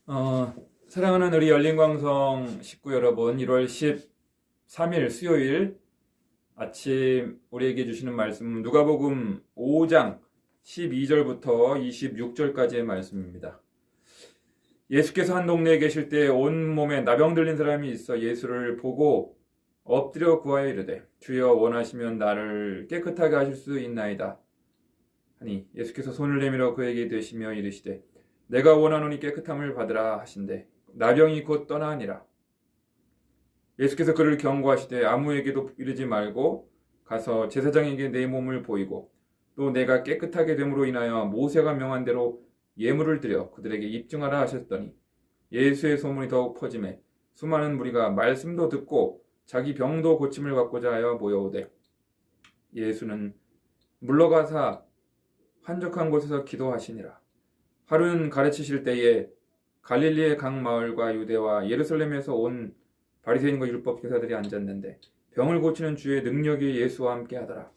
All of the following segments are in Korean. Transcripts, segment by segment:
어, 사랑하는 우리 열린광성 식구 여러분, 1월 13일 수요일 아침 우리에게 주시는 말씀 누가복음 5장 12절부터 26절까지의 말씀입니다. 예수께서 한 동네에 계실 때 온몸에 나병 들린 사람이 있어 예수를 보고 엎드려 구하여 이르되 주여 원하시면 나를 깨끗하게 하실 수 있나이다 하니 예수께서 손을 내밀어 그에게 대시며 이르시되 내가 원하노니 깨끗함을 받으라 하신대 나병이 곧 떠나니라. 예수께서 그를 경고하시되 아무에게도 이르지 말고 가서 제사장에게 내 몸을 보이고 또 내가 깨끗하게 됨으로 인하여 모세가 명한 대로 예물을 드려 그들에게 입증하라 하셨더니 예수의 소문이 더욱 퍼지매 수많은 무리가 말씀도 듣고 자기 병도 고침을 받고자 하여 모여오되 예수는 물러가사 한적한 곳에서 기도하시니라. 하루는 가르치실 때에 갈릴리의 각 마을과 유대와 예루살렘에서 온 바리새인과 율법 교사들이 앉았는데 병을 고치는 주의 능력이 예수와 함께 하더라.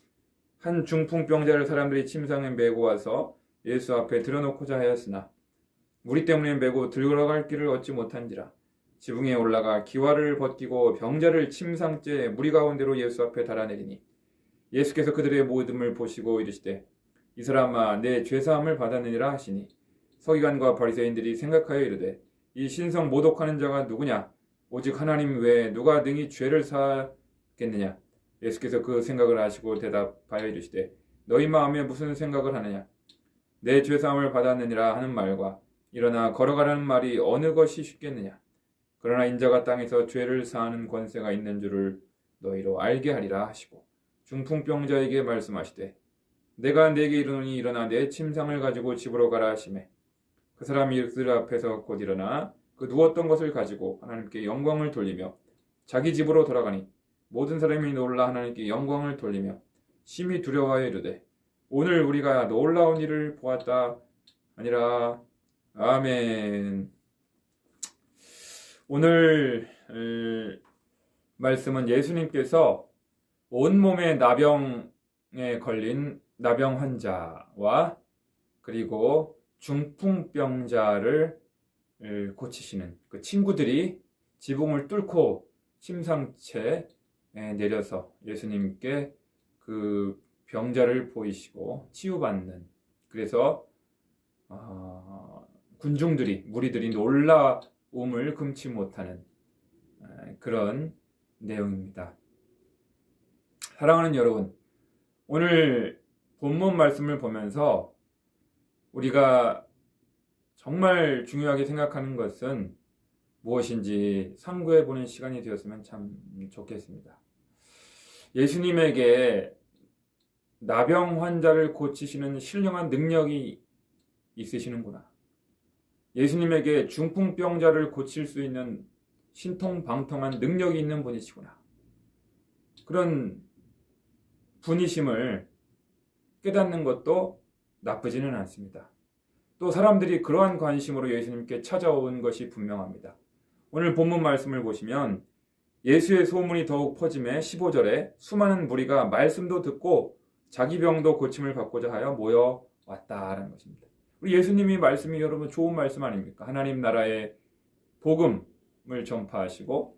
한 중풍병자를 사람들이 침상에 메고 와서 예수 앞에 들여놓고자 하였으나 무리 때문에 메고 들어갈 길을 얻지 못한지라. 지붕에 올라가 기와를 벗기고 병자를 침상째 무리 가운데로 예수 앞에 달아내리니 예수께서 그들의 모둠을 보시고 이르시되 이 사람아 내 죄사함을 받았느니라 하시니 서기관과 바리새인들이 생각하여 이르되 이 신성 모독하는 자가 누구냐? 오직 하나님 외에 누가 능히 죄를 사하겠느냐? 예수께서 그 생각을 아시고 대답하여 이르시되 너희 마음에 무슨 생각을 하느냐? 내 죄사함을 받았느니라 하는 말과 일어나 걸어가라는 말이 어느 것이 쉽겠느냐? 그러나 인자가 땅에서 죄를 사하는 권세가 있는 줄을 너희로 알게 하리라 하시고 중풍병자에게 말씀하시되 내가 네게 이르노니 일어나 내 침상을 가지고 집으로 가라 하시매 그 사람이 그들 앞에서 곧 일어나 그 누웠던 것을 가지고 하나님께 영광을 돌리며 자기 집으로 돌아가니 모든 사람이 놀라 하나님께 영광을 돌리며 심히 두려워하여 이르되 오늘 우리가 놀라운 일을 보았다 아니라. 아멘. 오늘 말씀은 예수님께서 온몸에 나병에 걸린 나병 환자와 그리고 중풍병자를 고치시는 그 친구들이 지붕을 뚫고 침상채에 내려서 예수님께 그 병자를 보이시고 치유받는, 그래서 군중들이 무리들이 놀라움을 금치 못하는 그런 내용입니다. 사랑하는 여러분, 오늘 본문 말씀을 보면서 우리가 정말 중요하게 생각하는 것은 무엇인지 상고해 보는 시간이 되었으면 참 좋겠습니다. 예수님에게 나병 환자를 고치시는 신령한 능력이 있으시는구나. 예수님에게 중풍병자를 고칠 수 있는 신통방통한 능력이 있는 분이시구나. 그런 분이심을 깨닫는 것도 나쁘지는 않습니다. 또 사람들이 그러한 관심으로 예수님께 찾아온 것이 분명합니다. 오늘 본문 말씀을 보시면 예수의 소문이 더욱 퍼짐에 15절에 수많은 무리가 말씀도 듣고 자기 병도 고침을 받고자 하여 모여왔다라는 것입니다. 우리 예수님이 말씀이 여러분 좋은 말씀 아닙니까? 하나님 나라의 복음을 전파하시고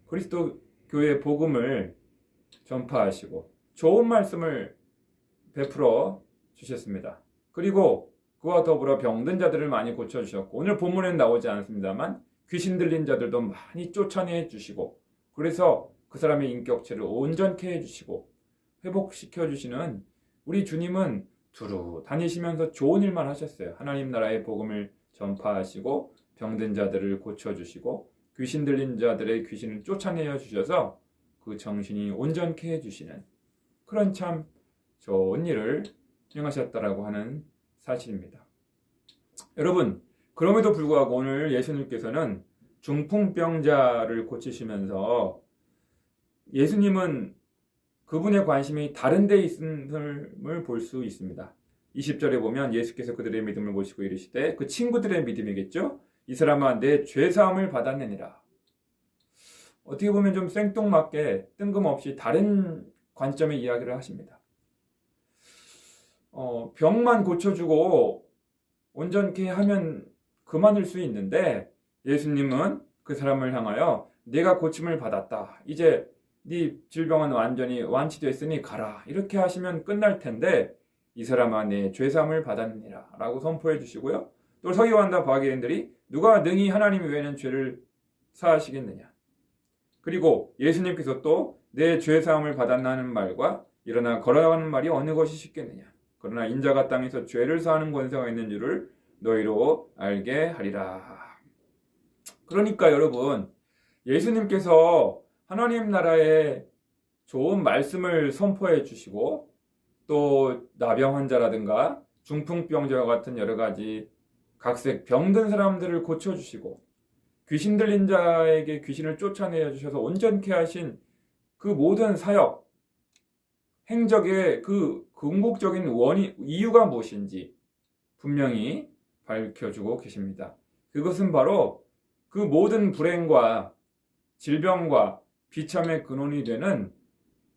그리스도 교회의 복음을 전파하시고 좋은 말씀을 베풀어 주셨습니다. 그리고 그와 더불어 병든 자들을 많이 고쳐주셨고 오늘 본문에는 나오지 않습니다만 귀신 들린 자들도 많이 쫓아내 주시고 그래서 그 사람의 인격체를 온전케 해주시고 회복시켜 주시는 우리 주님은 두루 다니시면서 좋은 일만 하셨어요. 하나님 나라의 복음을 전파하시고 병든 자들을 고쳐주시고 귀신 들린 자들의 귀신을 쫓아내어 주셔서 그 정신이 온전케 해주시는 그런 참 좋은 일을 행하셨다라고 하는 사실입니다. 여러분, 그럼에도 불구하고 오늘 예수님께서는 중풍병자를 고치시면서 예수님은 그분의 관심이 다른 데 있음을 볼 수 있습니다. 20절에 보면 예수께서 그들의 믿음을 보시고 이르시되 그 친구들의 믿음이겠죠? 이 사람아 내 죄사함을 받았느니라. 어떻게 보면 좀 생뚱맞게 뜬금없이 다른 관점의 이야기를 하십니다. 병만 고쳐주고 온전케 하면 그만일 수 있는데 예수님은 그 사람을 향하여 내가 고침을 받았다. 이제 네 질병은 완전히 완치됐으니 가라. 이렇게 하시면 끝날 텐데 이 사람아 내 죄사함을 받았느니라 라고 선포해 주시고요. 또 서기관과 바리새인들이 누가 능히 하나님 외에는 죄를 사하시겠느냐. 그리고 예수님께서 또 내 죄사함을 받았나는 말과 일어나 걸어가는 말이 어느 것이 쉽겠느냐. 그러나 인자가 땅에서 죄를 사하는 권세가 있는 줄을 너희로 알게 하리라. 그러니까 여러분, 예수님께서 하나님 나라의 좋은 말씀을 선포해 주시고 또 나병 환자라든가 중풍병자와 같은 여러 가지 각색 병든 사람들을 고쳐주시고 귀신 들린 자에게 귀신을 쫓아내어 주셔서 온전케 하신 그 모든 사역, 행적의 그 궁극적인 이유가 무엇인지 분명히 밝혀주고 계십니다. 그것은 바로 그 모든 불행과 질병과 비참의 근원이 되는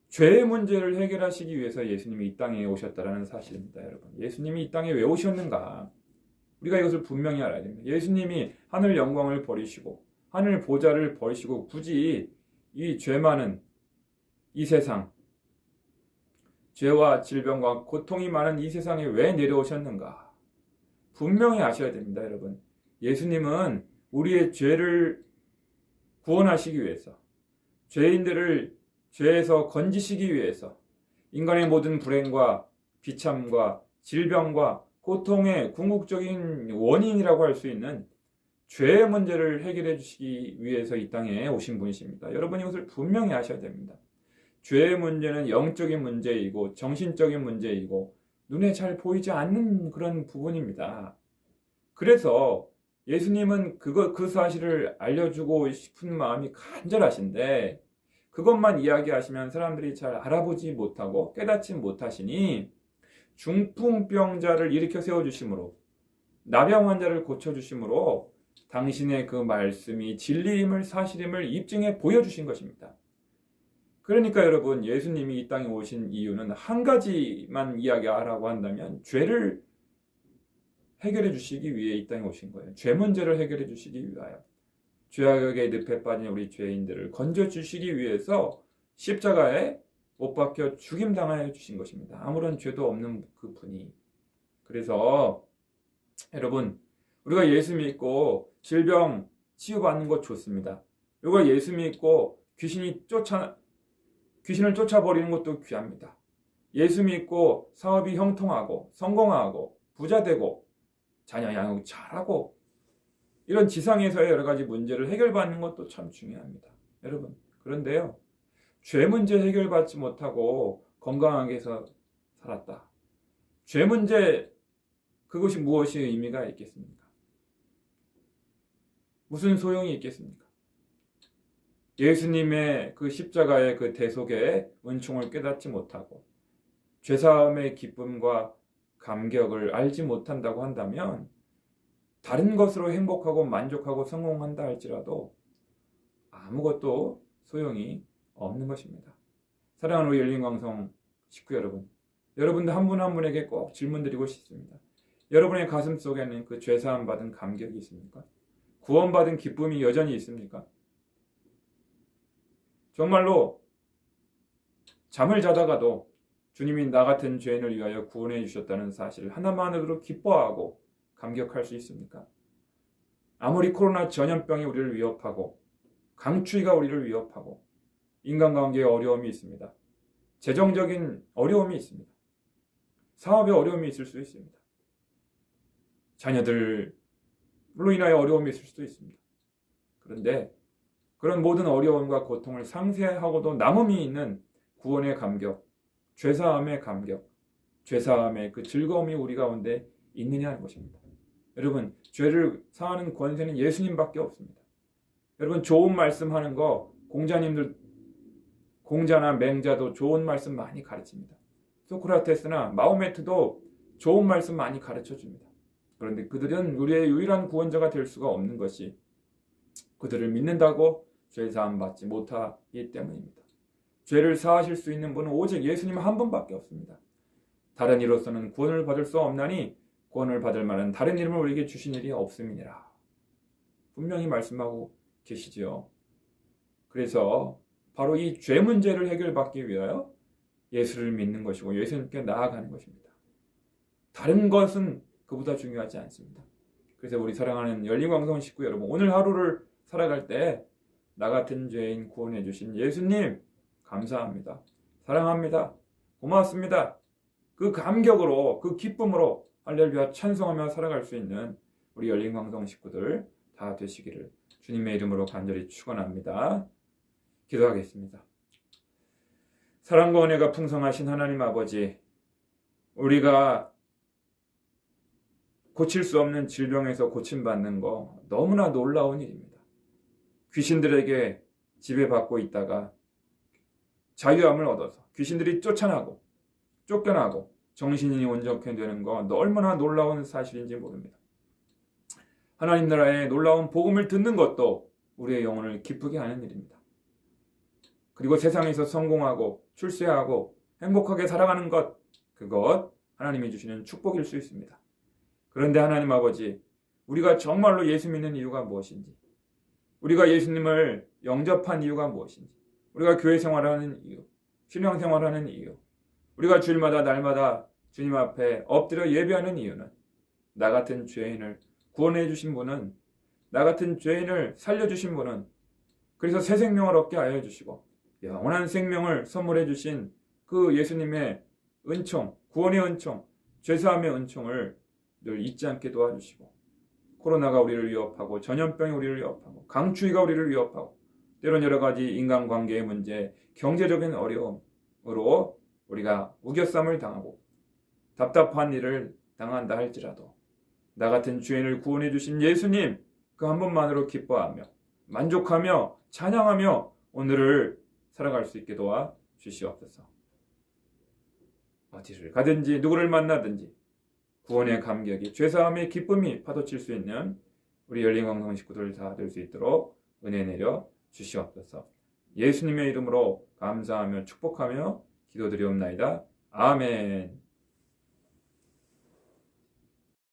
죄의 문제를 해결하시기 위해서 예수님이 이 땅에 오셨다는 사실입니다. 여러분, 예수님이 이 땅에 왜 오셨는가? 우리가 이것을 분명히 알아야 됩니다. 예수님이 하늘 영광을 버리시고 하늘 보좌를 버리시고 굳이 이 죄 많은 이 세상, 죄와 질병과 고통이 많은 이 세상에 왜 내려오셨는가? 분명히 아셔야 됩니다, 여러분. 예수님은 우리의 죄를 구원하시기 위해서, 죄인들을 죄에서 건지시기 위해서, 인간의 모든 불행과 비참과 질병과 고통의 궁극적인 원인이라고 할 수 있는 죄의 문제를 해결해 주시기 위해서 이 땅에 오신 분이십니다. 여러분 이것을 분명히 아셔야 됩니다. 죄의 문제는 영적인 문제이고 정신적인 문제이고 눈에 잘 보이지 않는 그런 부분입니다. 그래서 예수님은 그 사실을 알려주고 싶은 마음이 간절하신데 그것만 이야기하시면 사람들이 잘 알아보지 못하고 깨닫지 못하시니 중풍병자를 일으켜 세워주심으로 나병 환자를 고쳐주심으로 당신의 그 말씀이 진리임을 사실임을 입증해 보여주신 것입니다. 그러니까 여러분 예수님이 이 땅에 오신 이유는 한 가지만 이야기하라고 한다면 죄를 해결해 주시기 위해 이 땅에 오신 거예요. 죄 문제를 해결해 주시기 위하여 죄악의 늪에 빠진 우리 죄인들을 건져 주시기 위해서 십자가에 못 박혀 죽임당하여 주신 것입니다. 아무런 죄도 없는 그 분이. 그래서 여러분 우리가 예수 믿고 질병 치유받는 것 좋습니다. 우리가 예수 믿고 귀신을 쫓아버리는 것도 귀합니다. 예수 믿고 사업이 형통하고 성공하고 부자되고 자녀 양육 잘하고 이런 지상에서의 여러 가지 문제를 해결받는 것도 참 중요합니다. 여러분 그런데요. 죄 문제 해결받지 못하고 건강하게 살았다. 죄 문제 그것이 무엇이 의미가 있겠습니까? 무슨 소용이 있겠습니까? 예수님의 그 십자가의 그 대속의 은총을 깨닫지 못하고 죄사함의 기쁨과 감격을 알지 못한다고 한다면 다른 것으로 행복하고 만족하고 성공한다 할지라도 아무것도 소용이 없는 것입니다. 사랑하는 우리 열린광성 식구 여러분, 여러분들 한 분 한 분에게 꼭 질문 드리고 싶습니다. 여러분의 가슴 속에는 그 죄사함 받은 감격이 있습니까? 구원받은 기쁨이 여전히 있습니까? 정말로 잠을 자다가도 주님이 나 같은 죄인을 위하여 구원해 주셨다는 사실을 하나만으로 기뻐하고 감격할 수 있습니까? 아무리 코로나 전염병이 우리를 위협하고 강추위가 우리를 위협하고 인간관계에 어려움이 있습니다. 재정적인 어려움이 있습니다. 사업에 어려움이 있을 수 있습니다. 자녀들로 인하여 어려움이 있을 수도 있습니다. 그런데 그런 모든 어려움과 고통을 상쇄하고도 남음이 있는 구원의 감격, 죄사함의 감격, 죄사함의 그 즐거움이 우리 가운데 있느냐 하는 것입니다. 여러분, 죄를 사하는 권세는 예수님밖에 없습니다. 여러분, 좋은 말씀 하는 거 공자나 맹자도 좋은 말씀 많이 가르칩니다. 소크라테스나 마호메트도 좋은 말씀 많이 가르쳐줍니다. 그런데 그들은 우리의 유일한 구원자가 될 수가 없는 것이 그들을 믿는다고 죄사함 받지 못하기 때문입니다. 죄를 사하실 수 있는 분은 오직 예수님 한 분밖에 없습니다. 다른 이로서는 구원을 받을 수 없나니 구원을 받을 만한 다른 이름을 우리에게 주신 일이 없음이니라. 분명히 말씀하고 계시지요. 그래서 바로 이 죄 문제를 해결받기 위하여 예수를 믿는 것이고 예수님께 나아가는 것입니다. 다른 것은 그보다 중요하지 않습니다. 그래서 우리 사랑하는 열린광성 식구 여러분, 오늘 하루를 살아갈 때 나 같은 죄인 구원해 주신 예수님 감사합니다. 사랑합니다. 고맙습니다. 그 감격으로, 그 기쁨으로 할렐루야 찬송하며 살아갈 수 있는 우리 열린광성 식구들 다 되시기를 주님의 이름으로 간절히 축원합니다. 기도하겠습니다. 사랑과 은혜가 풍성하신 하나님 아버지, 우리가 고칠 수 없는 질병에서 고침받는 거 너무나 놀라운 일입니다. 귀신들에게 지배받고 있다가 자유함을 얻어서 귀신들이 쫓아나고 쫓겨나고 정신이 온전케 되는 거 얼마나 놀라운 사실인지 모릅니다. 하나님 나라의 놀라운 복음을 듣는 것도 우리의 영혼을 기쁘게 하는 일입니다. 그리고 세상에서 성공하고 출세하고 행복하게 살아가는 것, 그것 하나님이 주시는 축복일 수 있습니다. 그런데 하나님 아버지, 우리가 정말로 예수 믿는 이유가 무엇인지, 우리가 예수님을 영접한 이유가 무엇인지, 우리가 교회 생활하는 이유, 신앙 생활하는 이유, 우리가 주일마다 날마다 주님 앞에 엎드려 예배하는 이유는 나 같은 죄인을 구원해 주신 분은, 나 같은 죄인을 살려주신 분은, 그래서 새 생명을 얻게 하여 주시고 영원한 생명을 선물해 주신 그 예수님의 은총, 구원의 은총, 죄사함의 은총을 늘 잊지 않게 도와주시고, 코로나가 우리를 위협하고 전염병이 우리를 위협하고 강추위가 우리를 위협하고 때론 여러 가지 인간관계의 문제, 경제적인 어려움으로 우리가 우겨쌈을 당하고 답답한 일을 당한다 할지라도 나 같은 죄인을 구원해 주신 예수님 그 한 분만으로 기뻐하며 만족하며 찬양하며 오늘을 살아갈 수 있게 도와 주시옵소서. 어디를 가든지 누구를 만나든지 구원의 감격이, 죄사함의 기쁨이 파도칠 수 있는 우리 열린광성 식구들 다 될 수 있도록 은혜 내려 주시옵소서. 예수님의 이름으로 감사하며 축복하며 기도드리옵나이다. 아멘.